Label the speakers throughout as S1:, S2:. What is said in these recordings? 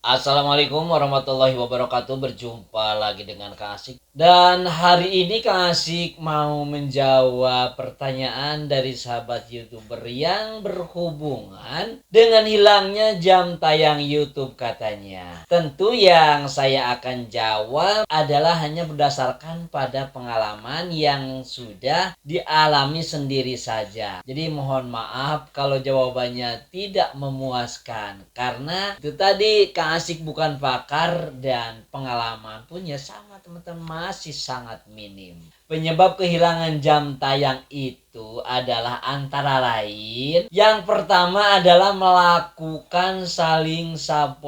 S1: Assalamualaikum warahmatullahi wabarakatuh. Berjumpa lagi dengan Kak Asik. Dan hari ini Kak Asik mau menjawab pertanyaan dari sahabat YouTuber yang berhubungan dengan hilangnya jam tayang YouTube katanya. Tentu yang saya akan jawab adalah hanya berdasarkan pada pengalaman yang sudah dialami sendiri saja. Jadi mohon maaf kalau jawabannya tidak memuaskan, karena itu tadi Kak Asik bukan pakar dan pengalaman pun ya sama teman-teman masih sangat minim. Penyebab kehilangan jam tayang itu adalah antara lain, yang pertama adalah melakukan saling sub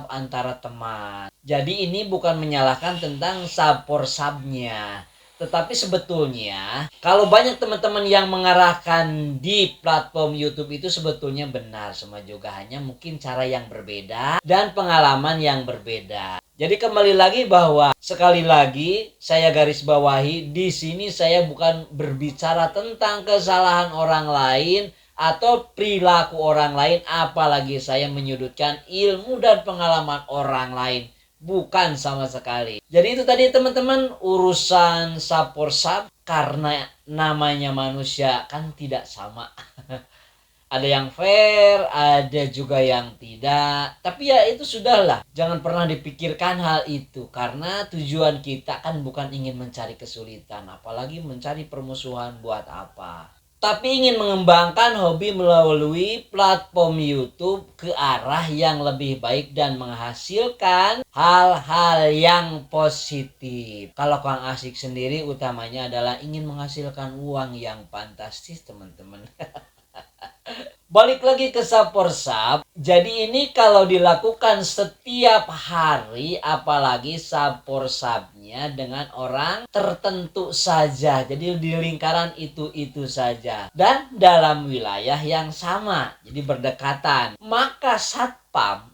S1: antara teman. Jadi ini bukan menyalahkan tentang sub-nya, tetapi sebetulnya kalau banyak teman-teman yang mengarahkan di platform YouTube itu sebetulnya benar semua, juga hanya mungkin cara yang berbeda dan pengalaman yang berbeda. Jadi kembali lagi bahwa sekali lagi saya garis bawahi di sini, saya bukan berbicara tentang kesalahan orang lain atau perilaku orang lain, apalagi saya menyudutkan ilmu dan pengalaman orang lain. Bukan sama sekali. Jadi itu tadi teman-teman, urusan sub, karena namanya manusia kan tidak sama. Ada yang fair, ada juga yang tidak. Tapi ya itu sudahlah. Jangan pernah dipikirkan hal itu. Karena tujuan kita kan bukan ingin mencari kesulitan. Apalagi mencari permusuhan buat apa. Tapi ingin mengembangkan hobi melalui platform YouTube ke arah yang lebih baik dan menghasilkan hal-hal yang positif. Kalau Kang Asik sendiri utamanya adalah ingin menghasilkan uang yang fantastis teman-teman. Balik lagi ke saporsap. Jadi ini kalau dilakukan setiap hari, apalagi saporsapnya dengan orang tertentu saja. Jadi di lingkaran itu saja. Dan dalam wilayah yang sama. Jadi berdekatan. Maka satpam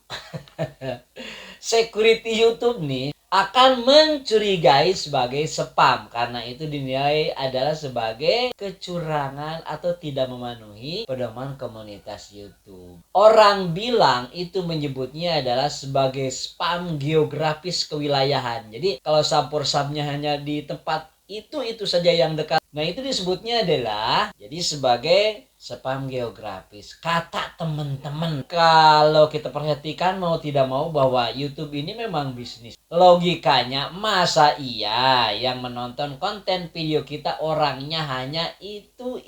S1: security YouTube nih akan mencurigai sebagai spam, karena itu dinilai adalah sebagai kecurangan atau tidak memenuhi pedoman komunitas YouTube. Orang bilang itu menyebutnya adalah sebagai spam geografis kewilayahan. Jadi kalau saporsapnya hanya di tempat itu saja yang dekat, nah itu disebutnya adalah jadi sebagai spam geografis. Kata teman-teman, kalau kita perhatikan mau tidak mau bahwa YouTube ini memang bisnis. Logikanya masa iya yang menonton konten video kita orangnya hanya itu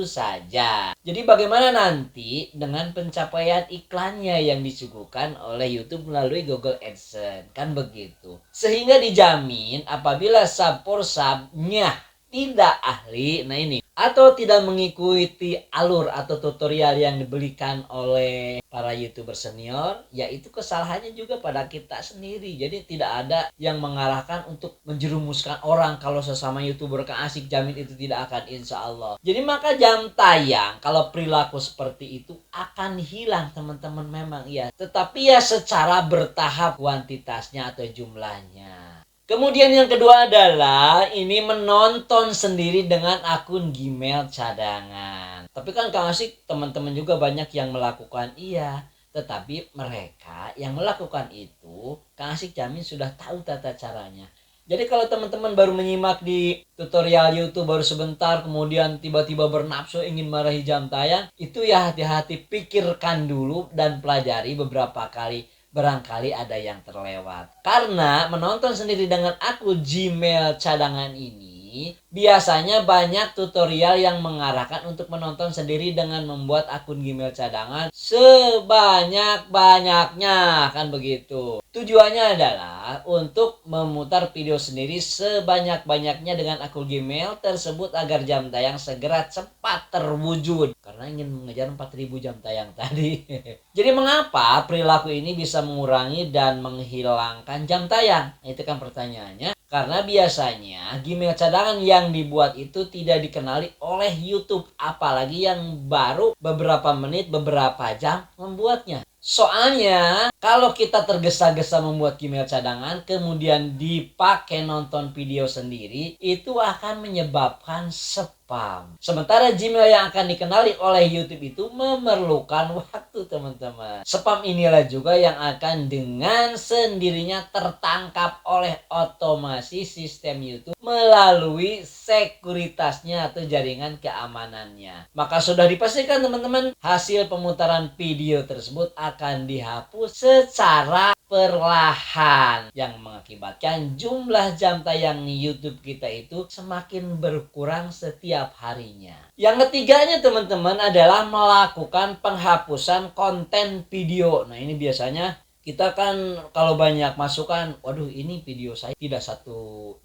S1: saja. Jadi bagaimana nanti dengan pencapaian iklannya yang disuguhkan oleh YouTube melalui Google AdSense, kan begitu. Sehingga dijamin apabila saporsapnya tidak ahli, nah ini, atau tidak mengikuti alur atau tutorial yang diberikan oleh para YouTuber senior, yaitu kesalahannya juga pada kita sendiri. Jadi tidak ada yang mengarahkan untuk menjerumuskan orang. Kalau sesama YouTuber Kang Asik jamin itu tidak akan, insya Allah. Jadi maka jam tayang kalau perilaku seperti itu akan hilang teman-teman, memang ya. Tetapi ya secara bertahap kuantitasnya atau jumlahnya. Kemudian yang kedua adalah ini menonton sendiri dengan akun Gmail cadangan. Tapi kan Kang Asik, teman-teman juga banyak yang melakukan iya. Tetapi mereka yang melakukan itu, Kang Asik jamin sudah tahu tata caranya. Jadi kalau teman-teman baru menyimak di tutorial YouTube baru sebentar, kemudian tiba-tiba bernafsu ingin marahi jam tayang, itu ya hati-hati, pikirkan dulu dan pelajari beberapa kali. Barangkali ada yang terlewat. Karena menonton sendiri dengan akun Gmail cadangan ini biasanya banyak tutorial yang mengarahkan untuk menonton sendiri dengan membuat akun Gmail cadangan sebanyak-banyaknya, kan begitu. Tujuannya adalah untuk memutar video sendiri sebanyak-banyaknya dengan akun Gmail tersebut agar jam tayang segera cepat terwujud. Karena ingin mengejar 4000 jam tayang tadi. Jadi mengapa perilaku ini bisa mengurangi dan menghilangkan jam tayang? Itu kan pertanyaannya. Karena biasanya Gmail cadangan yang dibuat itu tidak dikenali oleh YouTube. Apalagi yang baru beberapa menit, beberapa jam membuatnya. Soalnya Kalau kita tergesa-gesa membuat Gmail cadangan, kemudian dipakai nonton video sendiri, itu akan menyebabkan spam. Sementara Gmail yang akan dikenali oleh YouTube itu memerlukan waktu, teman-teman. Spam inilah juga yang akan dengan sendirinya tertangkap oleh otomasi sistem YouTube melalui sekuritasnya atau jaringan keamanannya. Maka sudah dipastikan, teman-teman, hasil pemutaran video tersebut akan dihapus secara perlahan yang mengakibatkan jumlah jam tayang YouTube kita itu semakin berkurang setiap harinya. Yang ketiganya, teman-teman, adalah melakukan penghapusan konten video. Nah, ini biasanya kita kan kalau banyak masukan, waduh ini video saya tidak satu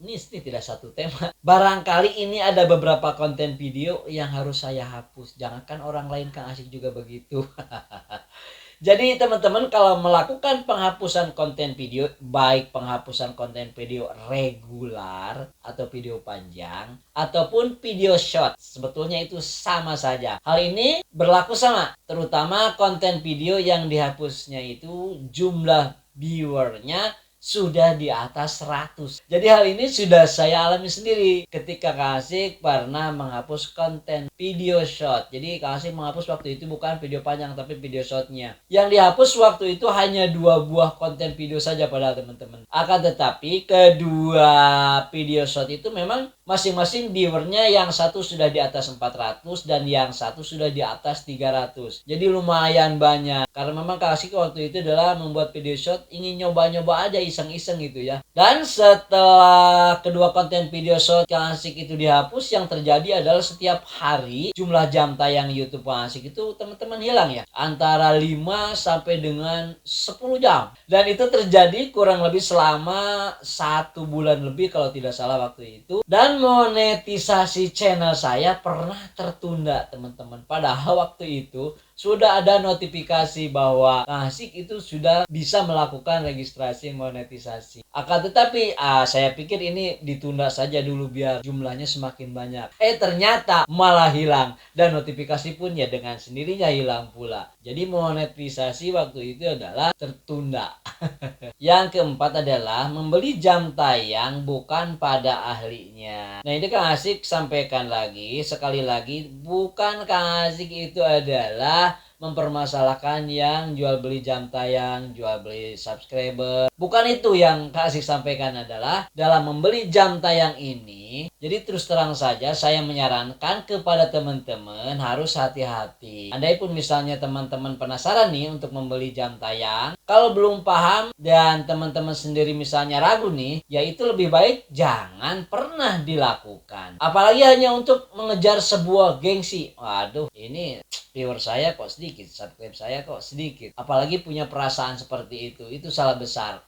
S1: tema. Barangkali ini ada beberapa konten video yang harus saya hapus. Jangankan orang lain, Kang Asik juga begitu. Jadi teman-teman, kalau melakukan penghapusan konten video, baik penghapusan konten video regular atau video panjang ataupun video short, sebetulnya itu sama saja. Hal ini berlaku sama, terutama konten video yang dihapusnya itu jumlah viewernya sudah di atas 100. Jadi hal ini sudah saya alami sendiri ketika Kak Asik pernah menghapus konten video short. Jadi Kak Asik menghapus waktu itu bukan video panjang tapi video shortnya. Yang dihapus waktu itu hanya 2 buah konten video saja padahal, teman-teman. Akan tetapi kedua video short itu memang masing-masing viewernya, yang satu sudah di atas 400 dan yang satu sudah di atas 300. Jadi lumayan banyak. Karena memang Kak Asik waktu itu adalah membuat video short ingin nyoba-nyoba aja, iseng-iseng gitu ya. Dan setelah kedua konten video short Kak Asik itu dihapus, yang terjadi adalah setiap hari jumlah jam tayang YouTube Kak Asik itu, teman-teman, hilang ya. Antara 5 sampai dengan 10 jam. Dan itu terjadi kurang lebih selama 1 bulan lebih kalau tidak salah waktu itu. Dan monetisasi channel saya pernah tertunda, teman-teman. Padahal waktu itu sudah ada notifikasi bahwa Kang Asik itu sudah bisa melakukan registrasi monetisasi. Akan tetapi saya pikir ini ditunda saja dulu biar jumlahnya semakin banyak. Ternyata malah hilang dan notifikasi pun ya dengan sendirinya hilang pula. Jadi monetisasi waktu itu adalah tertunda. Yang keempat adalah membeli jam tayang bukan pada ahlinya. Nah, ini Kang Asik sampaikan lagi, sekali lagi, bukan Kang Asik itu adalah mempermasalahkan yang jual beli jam tayang, jual beli subscriber. Bukan itu yang Kak Asik sampaikan, adalah dalam membeli jam tayang ini. Jadi terus terang saja saya menyarankan kepada teman-teman harus hati-hati. Andai pun misalnya teman-teman penasaran nih untuk membeli jam tayang, kalau belum paham dan teman-teman sendiri misalnya ragu nih, ya itu lebih baik jangan pernah dilakukan. Apalagi hanya untuk mengejar sebuah gengsi. Waduh, ini viewer saya kok sedikit, subscribe saya kok sedikit. Apalagi punya perasaan seperti itu salah besar.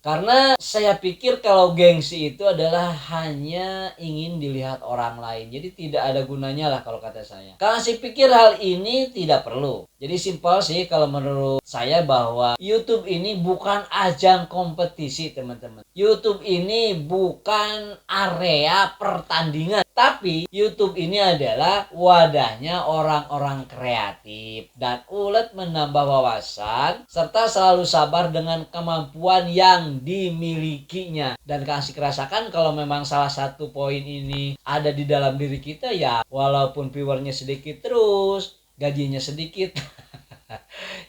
S1: Karena saya pikir kalau gengsi itu adalah hanya ingin dilihat orang lain. Jadi tidak ada gunanya lah kalau kata saya. Karena saya pikir hal ini tidak perlu. Jadi simpel sih kalau menurut saya bahwa YouTube ini bukan ajang kompetisi, teman-teman. YouTube ini bukan area pertandingan. Tapi YouTube ini adalah wadahnya orang-orang kreatif dan ulet menambah wawasan serta selalu sabar dengan kemampuan yang dimilikinya. Dan Kak Asik rasakan kalau memang salah satu poin ini ada di dalam diri kita, ya walaupun viewernya sedikit terus gajinya sedikit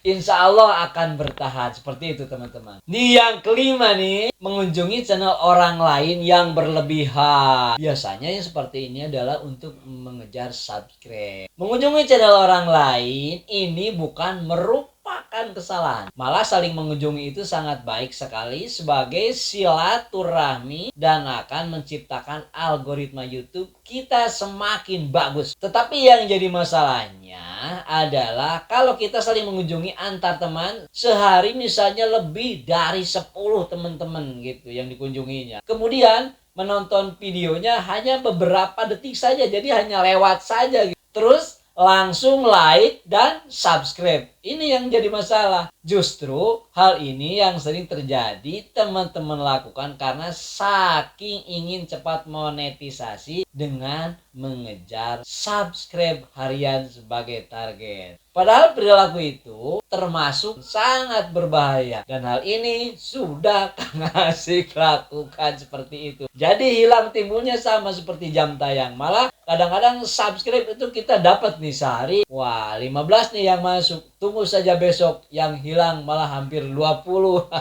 S1: insya Allah akan bertahan. Seperti itu, teman-teman. Yang kelima nih, mengunjungi channel orang lain yang berlebihan. Biasanya yang seperti ini adalah untuk mengejar subscribe. Mengunjungi channel orang lain ini bukan merupakan kesalahan. Malah saling mengunjungi itu sangat baik sekali sebagai silaturahmi dan akan menciptakan algoritma YouTube kita semakin bagus. Tetapi yang jadi masalahnya adalah kalau kita saling mengunjungi antar teman, sehari misalnya lebih dari 10 teman-teman gitu yang dikunjunginya. Kemudian menonton videonya hanya beberapa detik saja, jadi hanya lewat saja gitu. Terus langsung like dan subscribe. Ini yang jadi masalah. Justru hal ini yang sering terjadi teman-teman lakukan karena saking ingin cepat monetisasi dengan mengejar subscribe harian sebagai target. Padahal perilaku itu termasuk sangat berbahaya. Dan hal ini sudah Kang Asik lakukan seperti itu. Jadi hilang timbulnya sama seperti jam tayang. Malah kadang-kadang subscribe itu kita dapat nih sehari. Wah 15 nih yang masuk. Tunggu saja besok yang hilang malah hampir 20.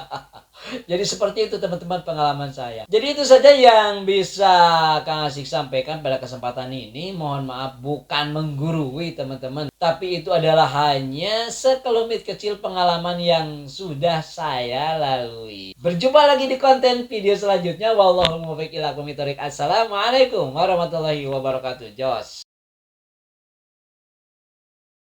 S1: Jadi seperti itu teman-teman pengalaman saya. Jadi itu saja yang bisa Kang Asik sampaikan pada kesempatan ini. Mohon maaf bukan menggurui teman-teman. Tapi itu adalah hanya sekelumit kecil pengalaman yang sudah saya lalui. Berjumpa lagi di konten video selanjutnya. Wallahul muwaffiq ila aqwamit thoriq. Assalamualaikum warahmatullahi wabarakatuh. Jos.